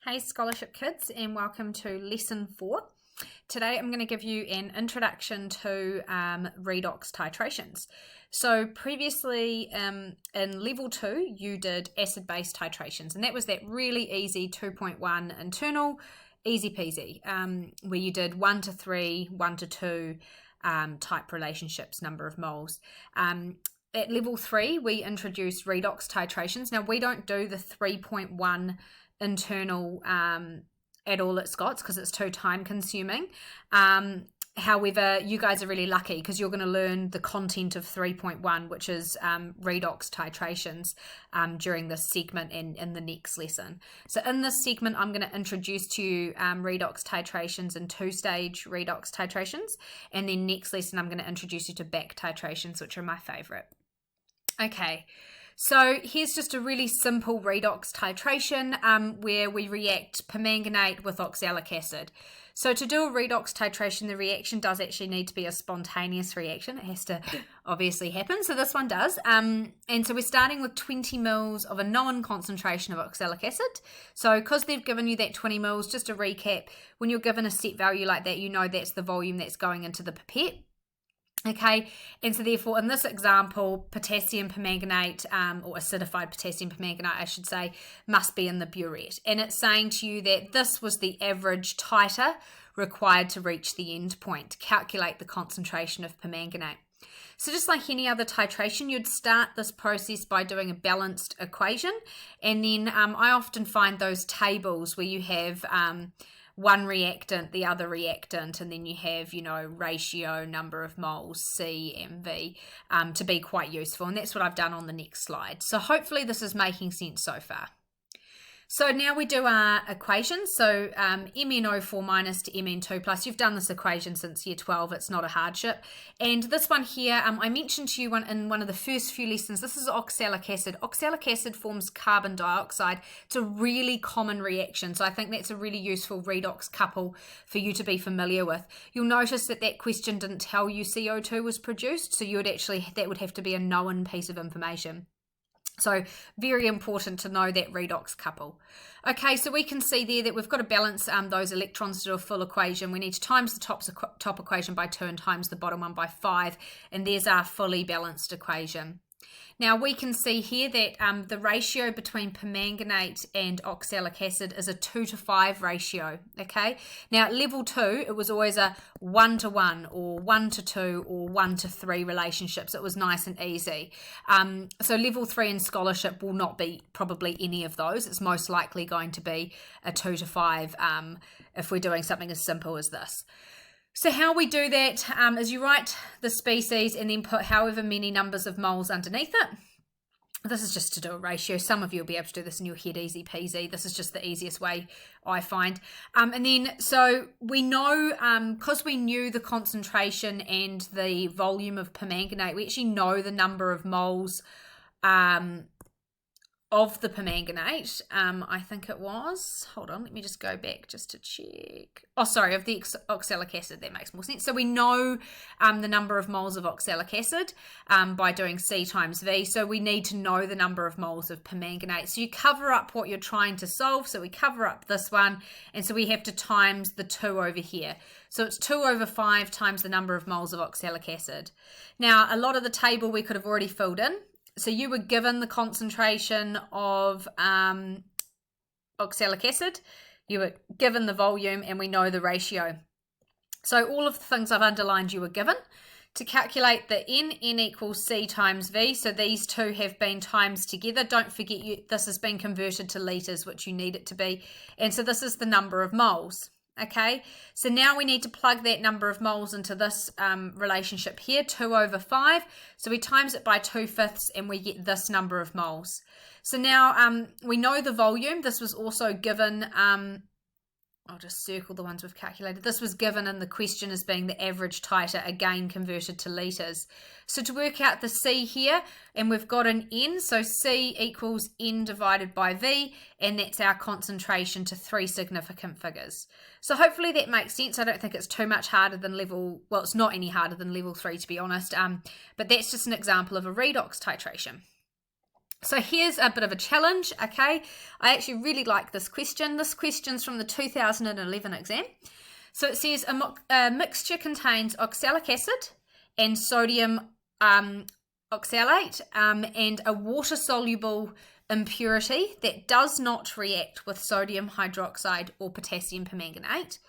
Hey Scholarship Kids, and welcome to Lesson 4. Today I'm going to give you an introduction to redox titrations. So previously in Level 2 you did acid-base titrations, and that was that really easy 2.1 internal, easy peasy, where you did 1 to 3, 1 to 2 type relationships, number of moles. At Level 3 we introduced redox titrations. Now we don't do the 3.1 internal at all at Scots because it's too time consuming. However, you guys are really lucky because you're going to learn the content of 3.1, which is redox titrations, during this segment and in the next lesson. So in this segment, I'm going to introduce to you redox titrations and two-stage redox titrations. And then next lesson, I'm going to introduce you to back titrations, which are my favorite. Okay. So here's just a really simple redox titration where we react permanganate with oxalic acid. So to do a redox titration, the reaction does actually need to be a spontaneous reaction. It has to obviously happen. So this one does. And so we're starting with 20 mils of a known concentration of oxalic acid. So because they've given you that 20 mils, just to recap, when you're given a set value like that, you know that's the volume that's going into the pipette. Okay, and so therefore in this example, potassium permanganate, or acidified potassium permanganate, I should say, must be in the burette. And it's saying to you that this was the average titer required to reach the end point, to calculate the concentration of permanganate. So just like any other titration, you'd start this process by doing a balanced equation. And then I often find those tables where you have one reactant, the other reactant, and then you have, ratio, number of moles, C and V, to be quite useful. And that's what I've done on the next slide. So hopefully this is making sense so far. So now we do our equations. So MnO4 minus to Mn2 plus. You've done this equation since year 12. It's not a hardship. And this one here, I mentioned to you in one of the first few lessons, this is oxalic acid. Oxalic acid forms carbon dioxide. It's a really common reaction. So I think that's a really useful redox couple for you to be familiar with. You'll notice that question didn't tell you CO2 was produced. So that would have to be a known piece of information. So very important to know that redox couple. Okay, so we can see there that we've got to balance those electrons to a full equation. We need to times the top equation by 2 and times the bottom one by 5. And there's our fully balanced equation. Now we can see here that the ratio between permanganate and oxalic acid is a 2:5 ratio, okay? Now at level 2, it was always a 1:1 or 1:2 or 1:3 relationships. It was nice and easy. So level 3 in scholarship will not be probably any of those. It's most likely going to be a 2:5 if we're doing something as simple as this. So how we do that is you write the species and then put however many numbers of moles underneath it. This is just to do a ratio. Some of you will be able to do this in your head easy peasy. This is just the easiest way I find. And then so we know, because we knew the concentration and the volume of permanganate, we actually know the number of moles of the permanganate. I think it was, hold on, let me just go back just to check. Oh, sorry, of the oxalic acid. That makes more sense. So we know the number of moles of oxalic acid by doing C times V. So we need to know the number of moles of permanganate. So you cover up what you're trying to solve. So we cover up this one. And so we have to times the 2 over here. So it's 2/5 times the number of moles of oxalic acid. Now, a lot of the table we could have already filled in. So you were given the concentration of oxalic acid, you were given the volume, and we know the ratio. So all of the things I've underlined you were given. To calculate the N equals C times V, so these two have been times together. Don't forget this has been converted to litres, which you need it to be. And so this is the number of moles. Okay, so now we need to plug that number of moles into this relationship here, 2/5. So we times it by 2/5 and we get this number of moles. So now we know the volume. This was also given, I'll just circle the ones we've calculated. This was given in the question as being the average titer, again converted to litres. So to work out the C here, and we've got an N, so C equals N divided by V, and that's our concentration to 3 significant figures. So hopefully that makes sense. I don't think it's too much harder than it's not any harder than level 3 to be honest, but that's just an example of a redox titration. So here's a bit of a challenge, okay? I actually really like this question. This question's from the 2011 exam. So it says a mixture contains oxalic acid and sodium oxalate and a water-soluble impurity that does not react with sodium hydroxide or potassium permanganate.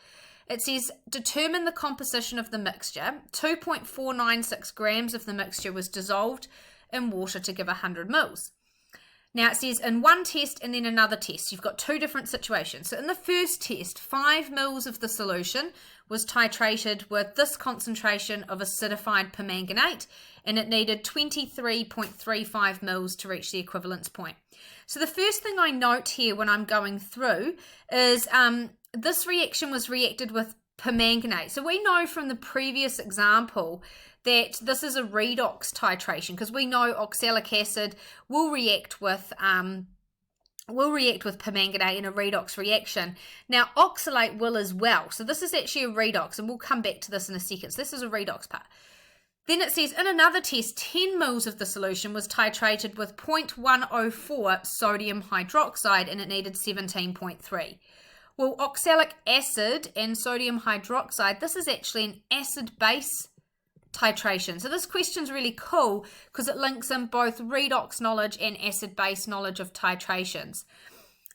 It says, determine the composition of the mixture. 2.496 grams of the mixture was dissolved in water to give 100 mils. Now it says in one test and then another test, you've got two different situations. So in the first test, 5 mils of the solution was titrated with this concentration of acidified permanganate, and it needed 23.35 mils to reach the equivalence point. So the first thing I note here when I'm going through is this reaction was reacted with permanganate. So we know from the previous example that this is a redox titration, because we know oxalic acid will react with permanganate in a redox reaction. Now oxalate will as well. So this is actually a redox, and we'll come back to this in a second. So this is a redox part. Then it says in another test, 10 mils of the solution was titrated with 0.104 sodium hydroxide, and it needed 17.3. Well, oxalic acid and sodium hydroxide, this is actually an acid-base titration. So this question's really cool because it links in both redox knowledge and acid-base knowledge of titrations.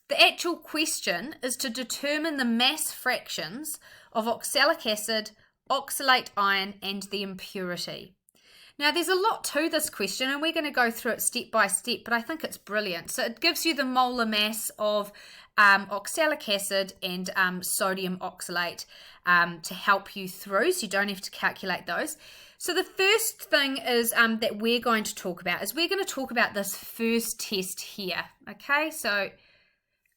The actual question is to determine the mass fractions of oxalic acid, oxalate ion, and the impurity. Now there's a lot to this question, and we're going to go through it step by step, but I think it's brilliant. So it gives you the molar mass of oxalic acid and sodium oxalate to help you through, so you don't have to calculate those. So the first thing is that we're going to talk about is we're going to talk about this first test here. Okay, so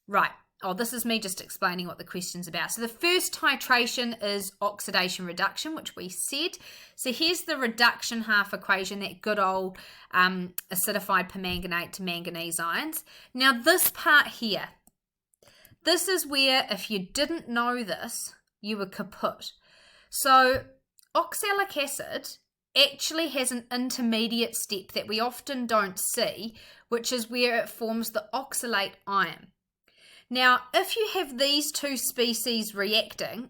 right. Oh, this is me just explaining what the question's about. So the first titration is oxidation reduction, which we said. So here's the reduction half equation, that good old acidified permanganate to manganese ions. Now this part here, this is where if you didn't know this, you were kaput. So oxalic acid actually has an intermediate step that we often don't see, which is where it forms the oxalate ion. Now, if you have these two species reacting,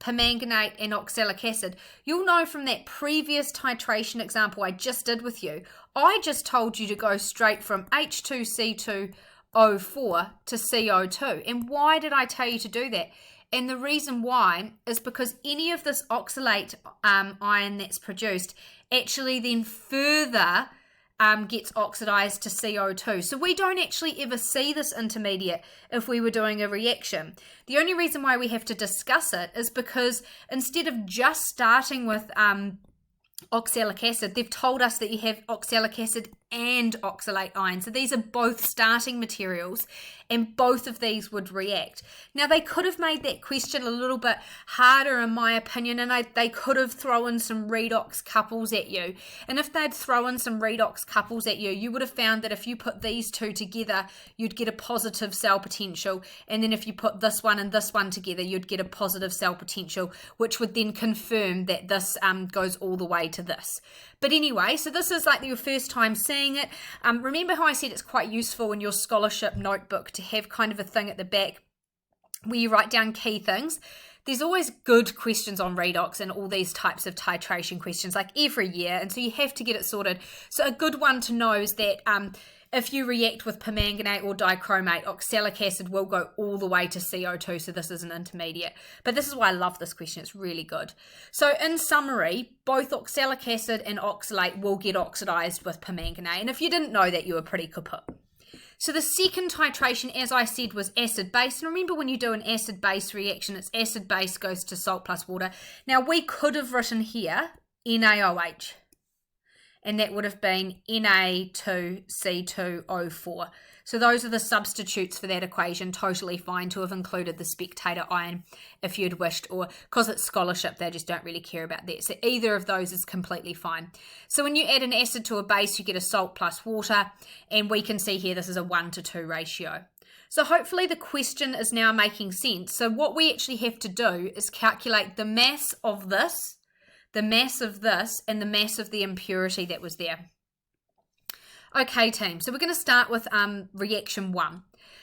permanganate and oxalic acid, you'll know from that previous titration example I just did with you, I just told you to go straight from H2C2O4 to CO2. And why did I tell you to do that? And the reason why is because any of this oxalate ion that's produced actually then further gets oxidized to CO2. So we don't actually ever see this intermediate if we were doing a reaction. The only reason why we have to discuss it is because instead of just starting with oxalic acid, they've told us that you have oxalic acid and oxalate ion. So these are both starting materials, and both of these would react. Now they could have made that question a little bit harder in my opinion, and they could have thrown some redox couples at you. And if they'd thrown some redox couples at you, you would have found that if you put these two together, you'd get a positive cell potential. And then if you put this one and this one together, you'd get a positive cell potential, which would then confirm that this goes all the way to this. But anyway, so this is like your first time seeing it. Remember how I said it's quite useful in your scholarship notebook to have kind of a thing at the back where you write down key things. There's always good questions on redox and all these types of titration questions like every year, and so you have to get it sorted. So a good one to know is that if you react with permanganate or dichromate, oxalic acid will go all the way to CO2, so this is an intermediate. But this is why I love this question, it's really good. So in summary, both oxalic acid and oxalate will get oxidized with permanganate, and if you didn't know that, you were pretty kaput. So the second titration, as I said, was acid-base. And remember when you do an acid-base reaction, it's acid-base goes to salt plus water. Now we could have written here NaOH. And that would have been Na2C2O4. So those are the substitutes for that equation. Totally fine to have included the spectator ion if you'd wished, or because it's scholarship, they just don't really care about that. So either of those is completely fine. So when you add an acid to a base, you get a salt plus water, and we can see here this is a 1:2 ratio. So hopefully the question is now making sense. So what we actually have to do is calculate the mass of this, the mass of this, and the mass of the impurity that was there. Okay, team, so we're going to start with reaction 1.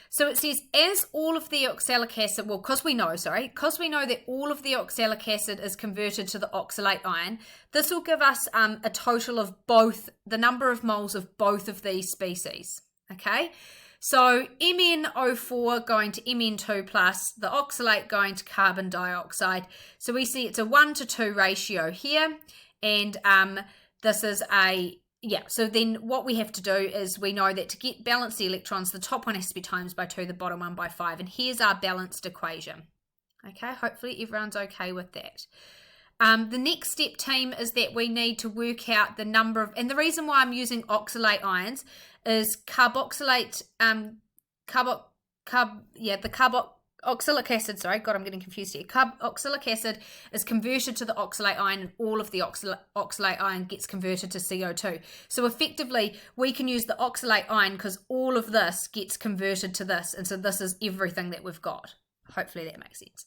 So it says, as all of the oxalic acid, well, because we know that all of the oxalic acid is converted to the oxalate ion, this will give us a total of both, the number of moles of both of these species, okay? So MnO4 going to Mn2 plus, the oxalate going to carbon dioxide. So we see it's a 1:2 ratio here, and this is a, yeah, so then what we have to do is we know that to get balance the electrons, the top one has to be times by 2, the bottom one by 5, and here's our balanced equation. Okay, hopefully everyone's okay with that. The next step, team, is that we need to work out the number of, and the reason why I'm using oxalate ions is carboxylate, oxalic acid, sorry, God, I'm getting confused here. Oxalic acid is converted to the oxalate ion, and all of the oxalate ion gets converted to CO2. So effectively, we can use the oxalate ion because all of this gets converted to this, and so this is everything that we've got. Hopefully that makes sense.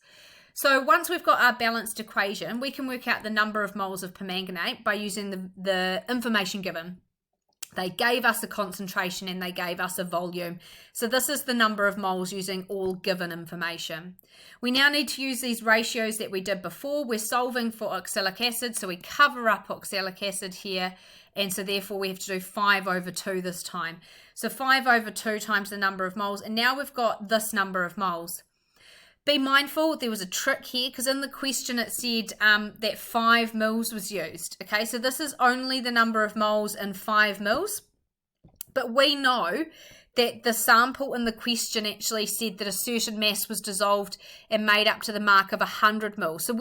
So once we've got our balanced equation, we can work out the number of moles of permanganate by using the information given. They gave us a concentration and they gave us a volume. So this is the number of moles using all given information. We now need to use these ratios that we did before. We're solving for oxalic acid, so we cover up oxalic acid here, and so therefore we have to do 5/2 this time. So 5/2 times the number of moles, and now we've got this number of moles. Be mindful, there was a trick here because in the question it said that 5 mils was used. Okay, so this is only the number of moles in 5 mils, but we know that the sample in the question actually said that a certain mass was dissolved and made up to the mark of 100 mils. So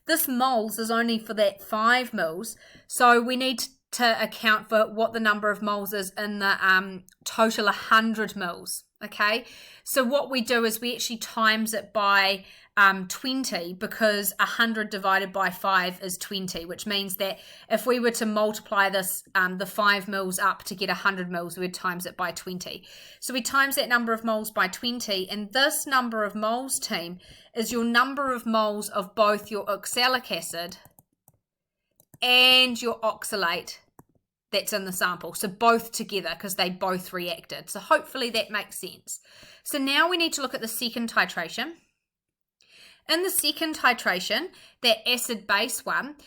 this moles is only for that 5 mils, so we need to account for what the number of moles is in the total 100 mils. Okay, so what we do is we actually times it by 20, because 100 divided by 5 is 20, which means that if we were to multiply this, the 5 mils up to get 100 mils, we would times it by 20. So we times that number of moles by 20, and this number of moles, team, is your number of moles of both your oxalic acid and your oxalate that's in the sample, so both together because they both reacted. So hopefully that makes sense. So now we need to look at the second titration. In the second titration, that acid base one,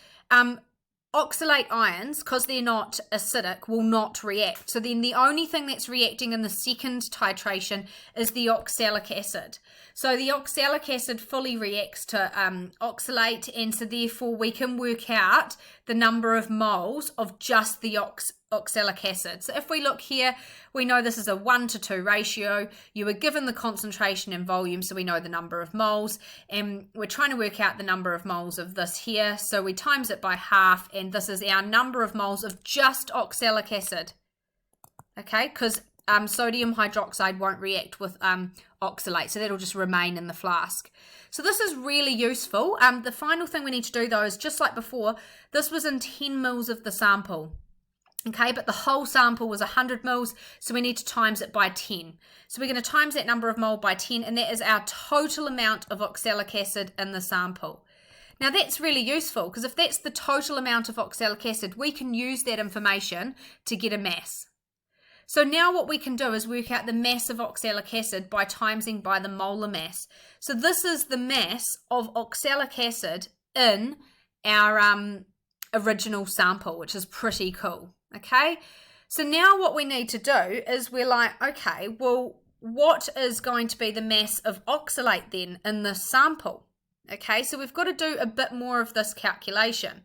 oxalate ions, because they're not acidic, will not react. So then the only thing that's reacting in the second titration is the oxalic acid. So the oxalic acid fully reacts to oxalate, and so therefore we can work out the number of moles of just the oxalic acid. So if we look here, we know this is a 1:2 ratio. You were given the concentration and volume, so we know the number of moles, and we're trying to work out the number of moles of this here. So we times it by half, and this is our number of moles of just oxalic acid. Okay, because sodium hydroxide won't react with oxalate, so that'll just remain in the flask. So this is really useful. The final thing we need to do though is, just like before, this was in 10 mils of the sample. Okay, but the whole sample was 100 mils, so we need to times it by 10. So we're going to times that number of mole by 10, and that is our total amount of oxalic acid in the sample. Now that's really useful, because if that's the total amount of oxalic acid, we can use that information to get a mass. So now what we can do is work out the mass of oxalic acid by timesing by the molar mass. So this is the mass of oxalic acid in our original sample, which is pretty cool. Okay, so now what we need to do is we're like, okay, well, what is going to be the mass of oxalate then in this sample? Okay, so we've got to do a bit more of this calculation.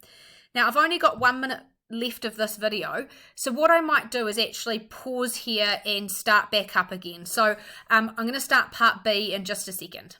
Now I've only got 1 minute left of this video, so what I might do is actually pause here and start back up again. So I'm going to start part B in just a second.